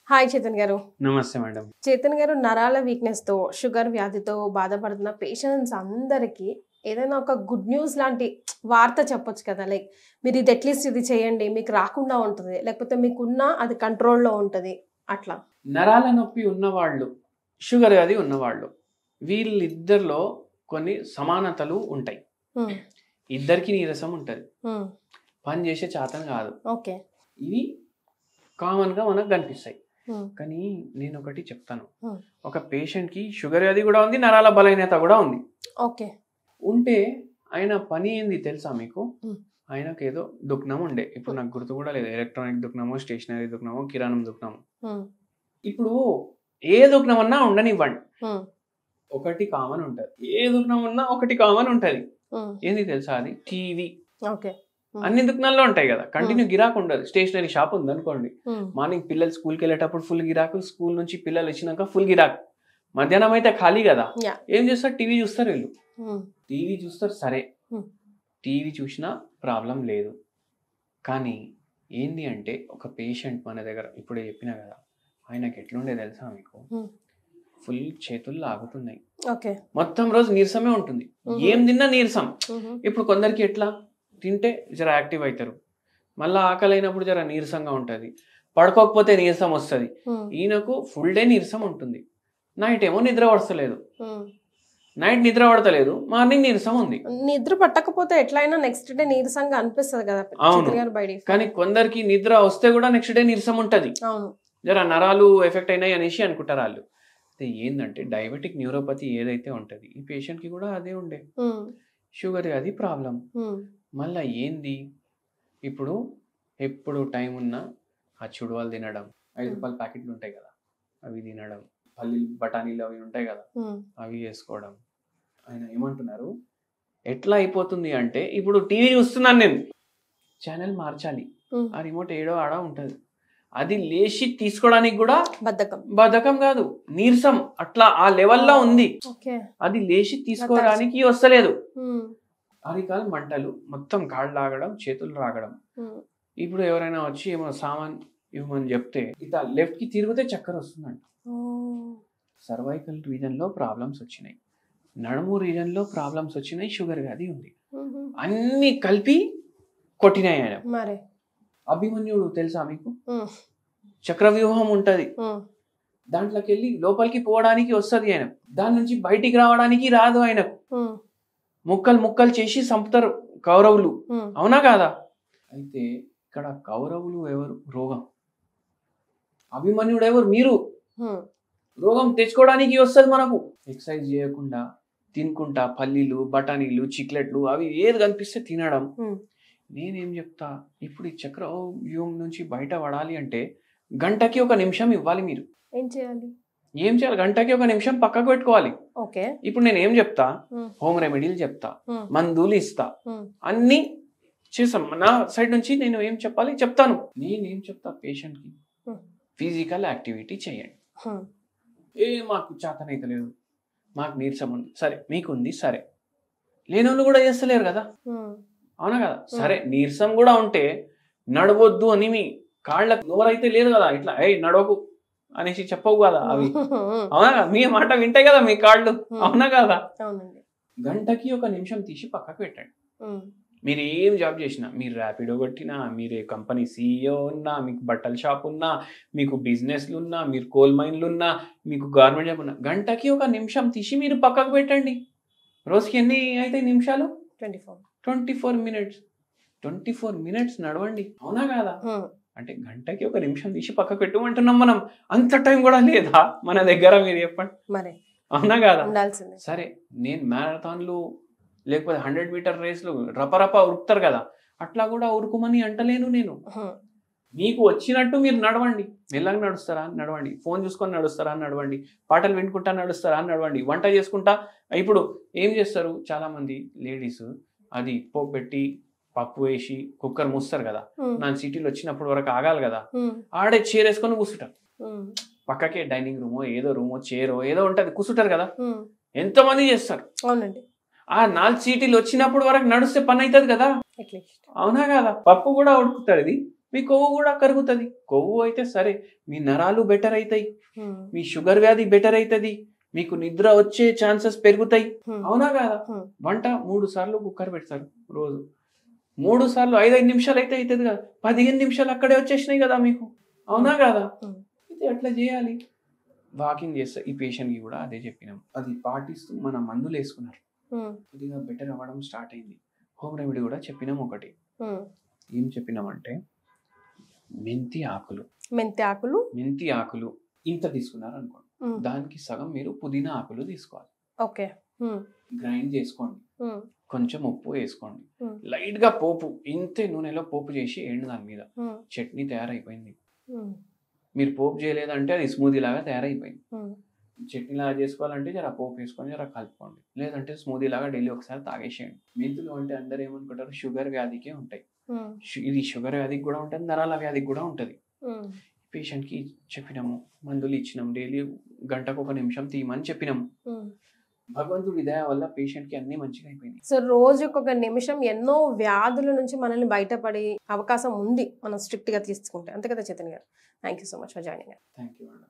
Hi Chetan గారు. నమస్తే madam. Chetan గారు, నరాల వీక్నెస్ తో షుగర్ వ్యాధితో బాధపడుతున్న పేషెంట్స్ అందరికీ ఏదైనా ఒక గుడ్ న్యూస్ లాంటి వార్త చెప్పొచ్చు కదా. లైక్ మీరు ఇది అట్లీస్ట్ ఇది చేయండి, మీకు రాకుండా ఉంటుంది, లేకపోతే మీకున్నా అది కంట్రోల్లో ఉంటుంది అట్లా. నరాల నొప్పి ఉన్నవాళ్ళు, షుగర్ వ్యాధి ఉన్నవాళ్ళు, వీళ్ళిద్దరిలో కొన్ని సమానతలు ఉంటాయి. ఇద్దరికి నీరసం ఉంటుంది, పని చేసే చేతన కాదు. ఓకే, ఇవి కామన్గా మనకు కనిపిస్తాయి. కానీ నేను ఒకటి చెప్తాను, ఒక పేషెంట్కి షుగర్ వ్యాధి కూడా ఉంది, నరాల బలహీనత కూడా ఉంది. ఓకే, ఉంటే ఆయన పని ఏంది తెలుసా మీకు? ఆయనకు ఏదో దుఃఖనం ఉండే, ఇప్పుడు నాకు గుర్తు కూడా లేదు, ఎలక్ట్రానిక్ దుఃఖనమో, స్టేషనరీ దుఃఖనమో, కిరాణం దుఃఖనమో. ఇప్పుడు ఏ దుఃఖనం అన్నా ఉండనివ్వండి, ఒకటి కామన్ ఉంటది. ఏ దుఃఖనం ఉన్నా ఒకటి కామన్ ఉంటది. ఏంది తెలుసా? అది టీవీ. అన్ని దుకాణాల్లో ఉంటాయి కదా, కంటిన్యూ గిరాకు ఉండదు. స్టేషనరీ షాప్ ఉంది అనుకోండి, మార్నింగ్ పిల్లలు స్కూల్కి వెళ్ళేటప్పుడు ఫుల్ గిరాకు, స్కూల్ నుంచి పిల్లలు వచ్చినాక ఫుల్ గిరాకు, మధ్యాహ్నం అయితే ఖాళీ కదా. ఏం చేస్తారు? టీవీ చూస్తారు. వీళ్ళు టీవీ చూస్తారు, సరే టీవీ చూసినా ప్రాబ్లం లేదు. కానీ ఏంది అంటే ఒక పేషెంట్ మన దగ్గర, ఇప్పుడే చెప్పినా కదా, ఆయనకి ఎట్లుండే తెలుసా మీకు? ఫుల్ చేతులు లాగుతున్నాయి, మొత్తం రోజు నీరసమే ఉంటుంది, ఏం తిన్నా నీరసం. ఇప్పుడు కొందరికి ఎట్లా, తింటే జర యాక్టివ్ అవుతారు, మళ్ళీ ఆకలి అయినప్పుడు జర నీరసంగా ఉంటుంది, పడుకోకపోతే నీరసం వస్తుంది. ఈయనకు ఫుల్ డే నీరసం ఉంటుంది, నైట్ ఏమో నిద్ర పడతలేదు, నైట్ నిద్ర పడతలేదు, మార్నింగ్ నీరసం ఉంది. నిద్ర పట్టకపోతే ఎట్లయినా నెక్స్ట్ డే నీరసంగా అనిపిస్తుంది కదా. అవును, కానీ కొందరికి నిద్ర వస్తే కూడా నెక్స్ట్ డే నీరసం ఉంటది. జర నరాలు ఎఫెక్ట్ అయినాయి అనేసి అనుకుంటారు వాళ్ళు. అయితే ఏంటంటే డయాబెటిక్ న్యూరోపతి ఏదైతే ఉంటది, ఈ పేషెంట్ కి కూడా అదే ఉండే, షుగర్ అది ప్రాబ్లం. మళ్ళీ ఏంది, ఇప్పుడు ఎప్పుడు టైం ఉన్నా ఆ చుడువాలు తినడం, 5 రూపాయల ప్యాకెట్లు ఉంటాయి కదా అవి తినడం, పల్లీలు బఠానీలు అవి ఉంటాయి కదా అవి వేసుకోవడం. ఆయన ఏమంటున్నారు, ఎట్లా అయిపోతుంది అంటే, ఇప్పుడు టీవీ చూస్తున్నాను నేను, ఛానల్ మార్చాలి, ఆ రిమోట్ ఏడో ఆడ ఉంటుంది, అది లేచి తీసుకోవడానికి కూడా బద్ధకం కాదు, నీరసం అట్లా ఆ లెవెల్లో ఉంది, అది లేచి తీసుకోవడానికి వస్తలేదు. అరికాలు మంటలు, మొత్తం కాళ్ళు లాగడం, చేతులు రాగడం. ఇప్పుడు ఎవరైనా వచ్చి ఏమో సామాన్ ఇవ్వమని చెప్తే ఇట్లా లెఫ్ట్ కి తిరిగితే చక్కర వస్తుందంట. సర్వైకల్ రీజన్ లో ప్రాబ్లమ్స్ వచ్చినాయి, నడుము రీజన్ లో ప్రాబ్లమ్స్ వచ్చినాయి, షుగర్ వ్యాధి ఉంది, అన్ని కలిపి కొట్టినాయి ఆయన. అభిమన్యుడు తెలుసా మీకు? చక్రవ్యూహం ఉంటది, దాంట్లోకి వెళ్ళి లోపలికి పోవడానికి వస్తుంది ఆయన, దాని నుంచి బయటికి రావడానికి రాదు ఆయనకు. ముక్కలు ముక్కలు చేసి చంపుతారు కౌరవులు, అవునా కాదా? అయితే ఇక్కడ కౌరవులు ఎవరు? రోగం. అభిమన్యుడు ఎవరు? మీరు. రోగం తెచ్చుకోవడానికి వస్తుంది మనకు. ఎక్సర్సైజ్ చేయకుండా తినుకుంటా పల్లీలు, బఠానీలు, చిక్లెట్లు అవి ఏది కనిపిస్తే తినడం. నేనేం చెప్తా, ఇప్పుడు ఈ చక్రవ్యూహం నుంచి బయట పడాలి అంటే గంటకి 1 నిమిషం ఇవ్వాలి. మీరు ఏం చేయాలి? గంటకి 1 నిమిషం పక్కకు పెట్టుకోవాలి. ఇప్పుడు నేను ఏం చెప్తా, హోమ్ రెమెడీలు చెప్తా, మందులు ఇస్తా, అన్ని చేసాం. నా సైడ్ నుంచి నేను ఏం చెప్పాలి చెప్తాను. నేనేం చెప్తా పేషెంట్ కి, ఫిజికల్ యాక్టివిటీ చేయండి. మాకు చేతనైతే లేదు, మాకు నీరసం ఉంది, సరే మీకుంది, సరే లేని వాళ్ళు కూడా చేస్తలేరు కదా, అవునా కదా? సరే నీరసం కూడా ఉంటే నడవద్దు అని మీ కాళ్ళకు నోరైతే లేదు కదా, ఇట్లా నడవకు అనేసి చెప్పవు కదా అవి, అవునా కదా? మీ మాట వింటాయి కదా మీ కాళ్ళు, అవునా కదా? గంటకి 1 నిమిషం తీసి పక్కకు పెట్టండి. మీరు ఏం జాబ్ చేసినా, మీరు ర్యాపిడో కొట్టినా, మీరు కంపెనీ CEO ఉన్నా, మీకు బట్టల షాప్ ఉన్నా, మీకు బిజినెస్లు ఉన్నా, మీరు కోల్ మైన్లు ఉన్నా, మీకు గవర్నమెంట్ జాబ్ ఉన్నా, గంటకి 1 నిమిషం తీసి మీరు పక్కకు పెట్టండి. రోజుకి ఎన్ని అయితే నిమిషాలు? 24 మినిట్స్. 24 మినిట్స్ నడవండి, అవునా కాదా? అంటే గంటకి 1 నిమిషం తీసి పక్కకు పెట్టమంటున్నాం మనం. అంత టైం కూడా లేదా మన దగ్గర? మీరు చెప్పండి, అవునా కాదా? సరే నేను మ్యారథాన్లు లేకపోతే 100 మీటర్ రేస్లు రపరప ఉరుకుతారు కదా, అట్లా కూడా ఉరుకుమని అంటలేను నేను. మీకు వచ్చినట్టు మీరు నడవండి. మెల్లగా నడుస్తారా నడవండి, ఫోన్ చూసుకొని నడుస్తారా నడవండి, పాటలు వినుకుంటా నడుస్తారా నడవండి, వంట చేసుకుంటా. ఇప్పుడు ఏం చేస్తారు చాలా మంది లేడీస్, అది పోపు పెట్టి పప్పు వేసి కుక్కర్ మూస్తారు కదా, నా సిటీలో వచ్చినప్పుడు వరకు ఆగాలి కదా, ఆడే చైర్ వేసుకొని కూర్చుంటారు. పక్కకే డైనింగ్ రూమో ఏదో రూమో చైరో ఏదో ఉంటది, కూర్చుంటారు కదా. ఎంతమంది చేస్తారు? ఆ 4 సీటీలు వచ్చినప్పుడు వరకు నడుస్తే పని అవుతుంది కదా, అవునా కదా? పప్పు కూడా ఉడుకుతుంది, మీ కొవ్వు కూడా కరుగుతుంది. కొవ్వు అయితే సరే, మీ నరాలు బెటర్ అవుతాయి, మీ షుగర్ వ్యాధి బెటర్ అవుతుంది, మీకు నిద్ర వచ్చే ఛాన్సెస్ పెరుగుతాయి. అవునా కాదా? వంట 3 సార్లు కుక్కర్ పెడతారు రోజు, 3 సార్లు 5-5 నిమిషాలు అయితే అవుతుంది కదా, 15 నిమిషాలు అక్కడే వచ్చేసినాయి కదా మీకు. అవునా కాదా? అయితే అట్లా చేయాలి. వాకింగ్ చేస్తే ఈ పేషెంట్కి కూడా అదే చెప్పినాం, అది పాటిస్తూ మన మందులు వేసుకున్నారు, కొద్దిగా బెటర్ అవ్వడం స్టార్ట్ అయింది. హోమ్ రెమెడీ కూడా చెప్పినాం ఒకటి. ఏం చెప్పినామంటే మెంతి ఆకులు ఇంత తీసుకున్నారు అనుకోండి, దానికి సగం మీరు పుదీనా ఆకులు తీసుకోవాలి. ఓకే, గ్రైండ్ చేసుకోండి, కొంచెం ఉప్పు వేసుకోండి, లైట్ గా పోపు, ఇంతే నూనెలో పోపు చేసి ఎండు దాని మీద చట్నీ తయారైపోయింది. మీరు పోపు చేయలేదంటే అది స్మూదీ లాగా తయారైపోయింది. చట్నీ లాగా చేసుకోవాలంటే జర పోపు వేసుకొని జర కలుపుకోండి, లేదంటే స్మూదీ లాగా డైలీ ఒకసారి తాగేసేయండి. మెంతులు అంటే అందరు ఏమనుకుంటారు, షుగర్ వ్యాధికే ఉంటాయి. ఇది షుగర్ వ్యాధికి కూడా ఉంటుంది, నరాల వ్యాధికి కూడా ఉంటుంది. పేషెంట్ కి చెప్పినాము, మందులు ఇచ్చినాం, డైలీ గంటకు 1 నిమిషం తీయమని చెప్పినాము. భగవంతుడి దయ వల్ల పేషెంట్ కి అన్ని మంచిగా అయిపోయింది. సో రోజుకు 1 నిమిషం ఎన్నో వ్యాధుల నుంచి మనల్ని బయటపడే అవకాశం ఉంది మనం స్ట్రిక్ట్ గా తీసుకుంటే. అంతే కదా చైతన్య గారు? Thank you so much for joining. Thank you madam.